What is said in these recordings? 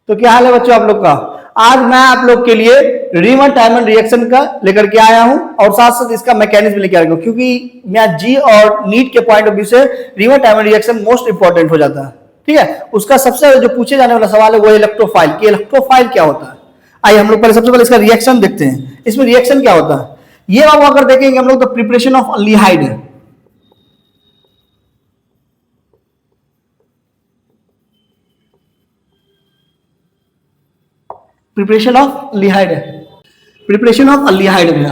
तो क्या हाल है बच्चों आप लोग का। आज मैं आप लोग के लिए रीमन टाइमन रिएक्शन का लेकर के आया हूं और साथ साथ इसका मैकेनिज्म लेकर आया हूं, क्योंकि मैं जी और नीट के पॉइंट ऑफ व्यू से रीमन टाइमन रिएक्शन मोस्ट इंपॉर्टेंट हो जाता है। ठीक है, उसका सबसे जो पूछे जाने वाला सवाल है वो इलेक्ट्रोफाइल कि इलेक्ट्रोफाइल क्या होता है। आइए हम लोग पहले सबसे पहले इसका रिएक्शन देखते हैं। इसमें रिएक्शन क्या होता है ये आप अगर देखेंगे हम लोग तो प्रिपरेशन ऑफ अल्डिहाइड है। प्रिपरेशन ऑफ अल्डिहाइड है, प्रिपरेशन ऑफ अल्डिहाइड है।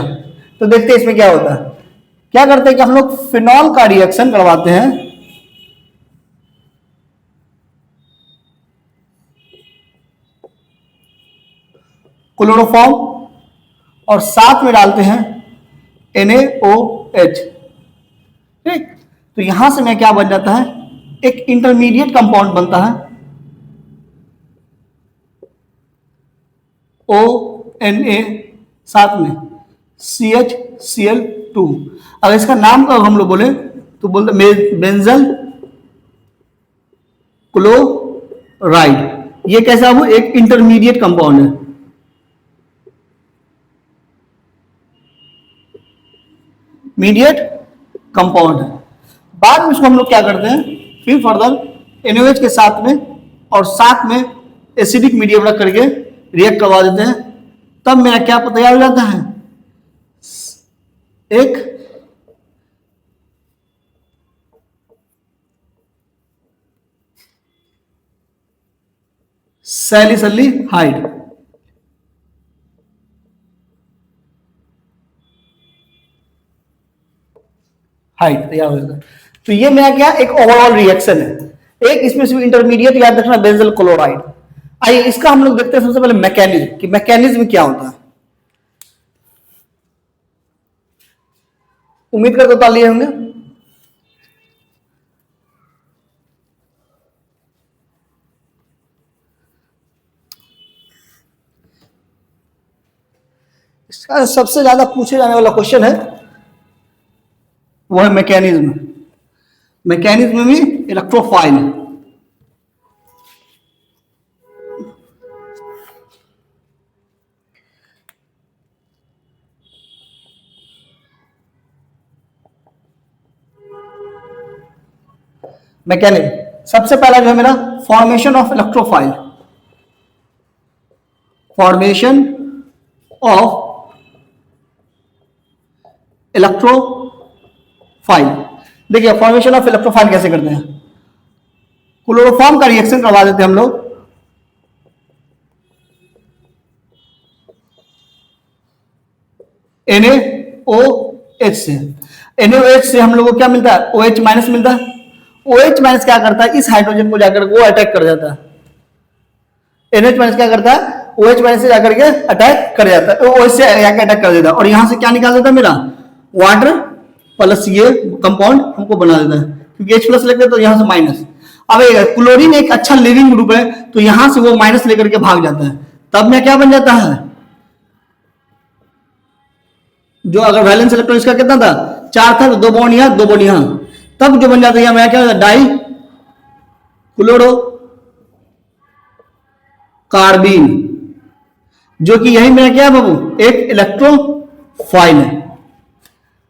तो देखते हैं इसमें क्या होता है। क्या करते हैं कि हम लोग फिनॉल का रिएक्शन करवाते हैं, क्लोरोफॉर्म, और साथ में डालते हैं NaOH। ठीक, तो यहां से में क्या बन जाता है, एक इंटरमीडिएट कंपाउंड बनता है ONa, साथ में CHCl2। अगर इसका नाम का हम लोग बोले तो बोलते बेंजल क्लोराइड। ये कैसा वो एक इंटरमीडिएट कंपाउंड है। मीडिएट कंपाउंड है। बाद में इसको हम लोग क्या करते हैं, फिर फर्दर NaOH के साथ में और साथ में एसिडिक मीडियम रख करके रिएक्ट करवा देते हैं। तब मेरा क्या तैयार हो जाता है, एक सैलिसल्डिहाइड। हाइड तैयार हो जाता है। तो ये मेरा क्या एक ओवरऑल रिएक्शन है। एक इसमें सिर्फ इंटरमीडिएट याद रखना बेंजल क्लोराइड। आइए इसका हम लोग देखते हैं सबसे पहले मैकेनिज्म कि मैकेनिज्म क्या होता है। उम्मीद करते तो लिए होंगे। इसका सबसे ज्यादा पूछे जाने वाला क्वेश्चन है वो है मैकेनिज्म। मैकेनिज्म में इलेक्ट्रोफाइल। मैकेनिज्म सबसे पहला जो है मेरा formation of electrophile. Formation of electrophile. देखिए फॉर्मेशन ऑफ इलेक्ट्रोफाइल कैसे करते हैं। क्लोरोफॉर्म का रिएक्शन करवा देते हैं हम लोग, NaOH से। NaOH से हम लोग को क्या मिलता है, OH माइनस मिलता है। OH माइनस क्या करता है, इस हाइड्रोजन को जाकर वो अटैक कर जाता है। NH माइनस क्या करता है, OH माइनस से जाकर के अटैक कर जाता है, OH से जाकर अटैक कर देता है और यहां से क्या निकाल देता है मेरा वाटर प्लस ये कंपाउंड हमको बना देता है, क्योंकि H प्लस लगता है तो यहां से माइनस। अब क्लोरीन एक अच्छा लिविंग ग्रुप है तो यहां से वो माइनस लेकर के भाग जाता है। तब में क्या बन जाता है, जो अगर वैलेंस इलेक्ट्रॉन इसका कितना था 4 था, तो 2 बॉन्ड यहां 2 बॉन्ड यहां, तब जो बन जाता है मैं क्या डाई क्लोरो कार्बिन, जो कि यही मेरा क्या है बाबू एक इलेक्ट्रोफाइल है।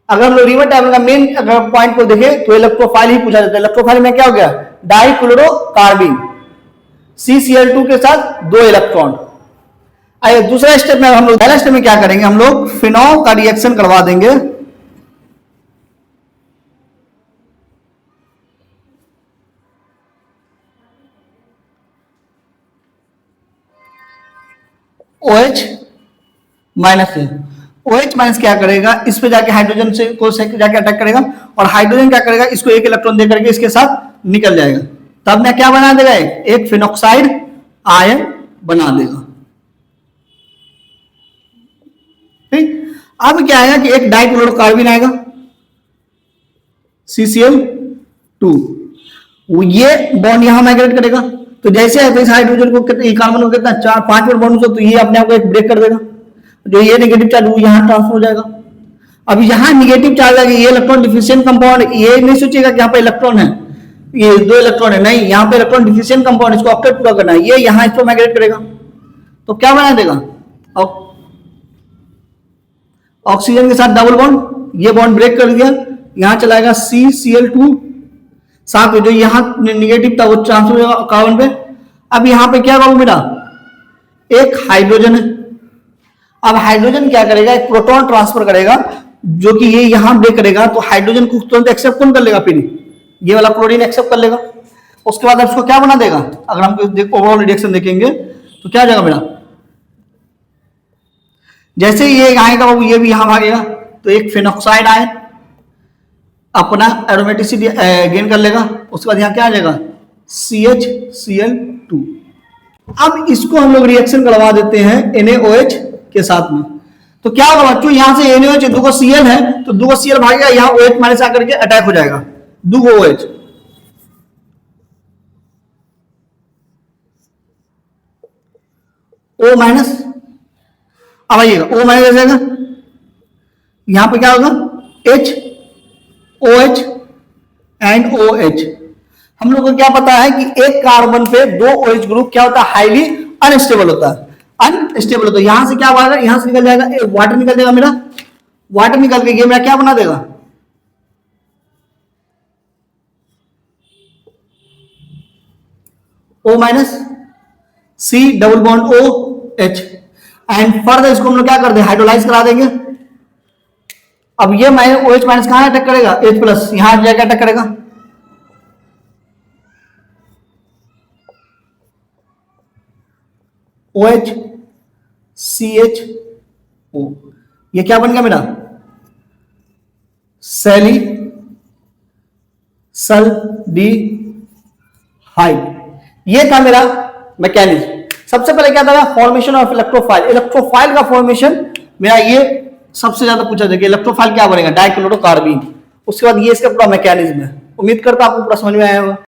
अगर हम लोग रीमन टाइमन का मेन अगर पॉइंट को देखें तो इलेक्ट्रोफाइल ही पूछा जाता है। इलेक्ट्रोफाइल में क्या हो गया, डाई क्लोरो कार्बिन, CCl2 के साथ 2 इलेक्ट्रॉन। आइए दूसरा स्टेप में हम लोग, पहला स्टेप में क्या करेंगे, हम लोग फिनॉल का रिएक्शन करवा देंगे। OH माइनस है। OH माइनस क्या करेगा, इस पे जाके हाइड्रोजन से को जाके अटैक करेगा और हाइड्रोजन क्या करेगा, इसको एक इलेक्ट्रॉन दे करके इसके साथ निकल जाएगा। तब मैं क्या बना देगा, एक फिनॉक्साइड आयन बना देगा। ठीक, अब क्या आएगा कि एक डाइक्लोरोकार्बिन आएगा CCl2, ये बॉन्ड यहां माइग्रेट करेगा। तो जैसे इस हाइड्रोजन को कार्बन को कितना 4-5 बॉन्ड हो, तो ये अपने आप को एक ब्रेक कर देगा, जो ये नेगेटिव चार्ज वो यहां ट्रांसफर हो जाएगा। अब यहां नेगेटिव चार्ज आएगा, ये इलेक्ट्रॉन डिफिशिएंट कंपाउंड, ये नहीं सोचेगा कि यहां पर इलेक्ट्रॉन है, ये 2 इलेक्ट्रॉन है, नहीं, यहाँ पे इलेक्ट्रॉन डिफिशिएंट कंपाउंड, इसको ऑक्टेट पूरा करना है, ये यहाँ इस पर माइग्रेट करेगा तो क्या बना देगा, ऑक्सीजन के साथ डबल बॉन्ड, ये बॉन्ड ब्रेक कर दिया, यहां चलाएगा CCl2, साथ में जो यहां निगेटिव था वो ट्रांसफर हो जाएगा कार्बन पे। अब यहां पे क्या होगा मेरा, एक हाइड्रोजन है, अब हाइड्रोजन क्या करेगा, एक प्रोटॉन ट्रांसफर करेगा जो कि ये यहां ब्रेक करेगा, तो हाइड्रोजन को तुरंत एक्सेप्ट कौन कर लेगा, फिर ये वाला क्लोरीन एक्सेप्ट कर लेगा। उसके बाद इसको क्या बना देगा, अगर हम ओवरऑल रिएक्शन देखेंगे तो क्या जाएगा मेरा, जैसे ही ये आएगा बाबू ये भी यहां भागेगा, तो एक फिनॉक्साइड आए अपना एरोमेटिसिटी गेन कर लेगा, उसके बाद यहां क्या आ जाएगा CHCl2। अब इसको हम लोग रिएक्शन करवा देते हैं NaOH के साथ में, तो क्या होगा बच्चों, यहां से NaOH, दुगो Cl है तो दुगो Cl भागेगा, यहां OH माइनस आकर के अटैक हो जाएगा, दुगो OH, O माइनस, अब आइएगा O माइनस जाएगा, यहां पे क्या होगा H OH एंड OH। हम लोग को क्या पता है कि एक कार्बन पे 2 OH ग्रुप क्या होता है, हाईली अनस्टेबल होता है, अनस्टेबल होता है। यहां से क्या होगा, यहां से निकल जाएगा, वाटर निकल जाएगा मेरा, वाटर निकल के ये मेरा क्या बना देगा, O minus C double bond OH and further इसको हम लोग क्या कर दें, हाइड्रोलाइज करा देंगे। अब ये OH माइनस कहां अटैक करेगा, H प्लस, यहां जाकर अटैक करेगा, OH CHO, ये क्या बन गया मेरा, सैली सल्डिहाइड। ये था मेरा मैकेनिज्म। सबसे पहले क्या था, फॉर्मेशन ऑफ इलेक्ट्रोफाइल, इलेक्ट्रोफाइल का फॉर्मेशन मेरा ये सबसे ज्यादा पूछा जाएगा, इलेक्ट्रोफाइल क्या बनेगा, डाइक्लोरोकार्बीन। उसके बाद ये इसका पूरा मैकेनिज्म है। उम्मीद करता हूं आपको पूरा समझ में आया होगा।